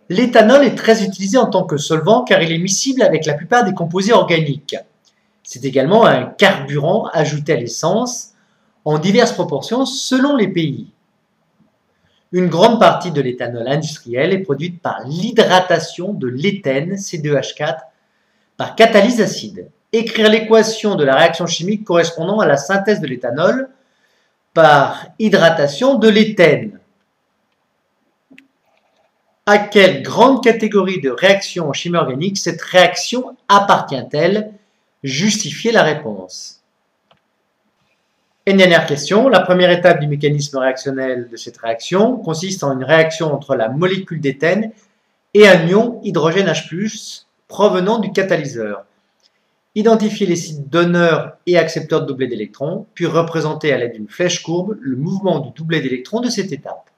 L'éthanol est très utilisé en tant que solvant car il est miscible avec la plupart des composés organiques. C'est également un carburant ajouté à l'essence en diverses proportions selon les pays. Une grande partie de l'éthanol industriel est produite par l'hydratation de l'éthène C2H4 par catalyse acide. Écrire l'équation de la réaction chimique correspondant à la synthèse de l'éthanol par hydratation de l'éthène. À quelle grande catégorie de réactions en chimie organique cette réaction appartient-elle? Justifiez la réponse. Et une dernière question, la première étape du mécanisme réactionnel de cette réaction consiste en une réaction entre la molécule d'éthène et un ion hydrogène H+, provenant du catalyseur. Identifiez les sites donneurs et accepteurs de doublets d'électrons, puis représentez à l'aide d'une flèche courbe le mouvement du doublet d'électrons de cette étape.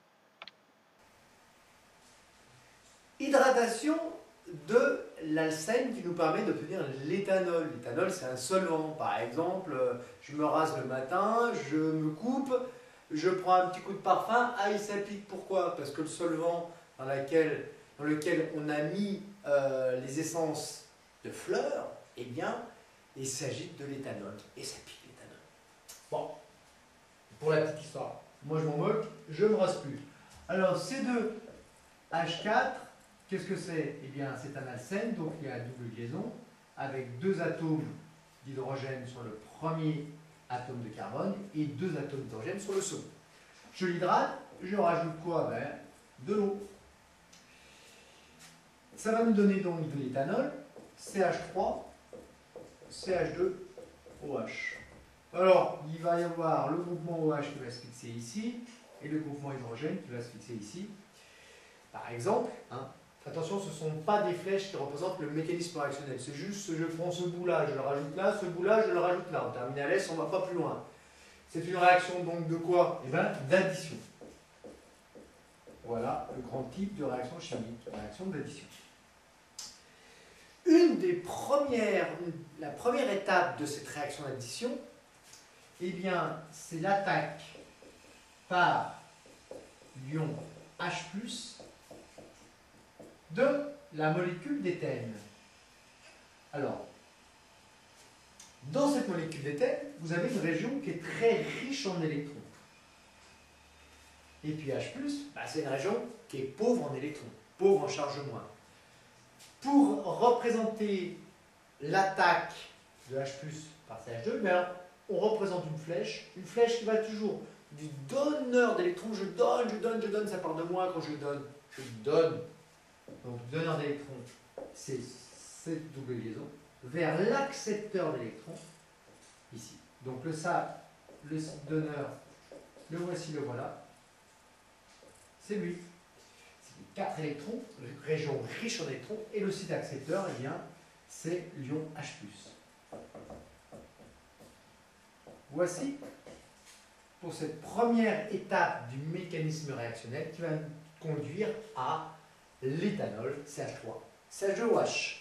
Hydratation de l'alcène qui nous permet d'obtenir l'éthanol. L'éthanol, c'est un solvant. Par exemple, je me rase le matin, je me coupe, je prends un petit coup de parfum, ah, il s'applique. Pourquoi? Parce que le solvant dans lequel on a mis les essences de fleurs, eh bien, il s'agit de l'éthanol. Et ça pique l'éthanol. Bon, pour la petite histoire, moi je m'en moque, je ne me rase plus. Alors, C2H4, qu'est-ce que c'est? Eh bien, c'est un alcène, donc il y a une double liaison, avec deux atomes d'hydrogène sur le premier atome de carbone et deux atomes d'hydrogène sur le second. Je l'hydrate, je rajoute quoi? Ben, de l'eau. Ça va nous donner donc de l'éthanol, CH3, CH2, OH. Alors, il va y avoir le groupement OH qui va se fixer ici, et le groupement hydrogène qui va se fixer ici. Par exemple, attention, ce ne sont pas des flèches qui représentent le mécanisme réactionnel. C'est juste, je prends ce bout-là, je le rajoute là, ce bout-là, je le rajoute là. En terminal S, on ne va pas plus loin. C'est une réaction donc de quoi? Eh bien, d'addition. Voilà le grand type de réaction chimique, réaction d'addition. La première étape de cette réaction d'addition, eh bien, c'est l'attaque par l'ion H+, de la molécule d'éthène. Alors, dans cette molécule d'éthène, vous avez une région qui est très riche en électrons. Et puis H+, c'est une région qui est pauvre en électrons, pauvre en charge moindre. Pour représenter l'attaque de H+ par CH2, on représente une flèche qui va toujours du donneur d'électrons, je donne, ça part de moi quand je donne. Donc, donneur d'électrons, c'est cette double liaison, vers l'accepteur d'électrons, ici. Donc, le site donneur, le voici, le voilà. C'est lui. C'est 4 électrons, région riche en électrons, et le site accepteur, eh bien, c'est l'ion H+. Voici pour cette première étape du mécanisme réactionnel qui va conduire à l'éthanol, CH3, CH2OH.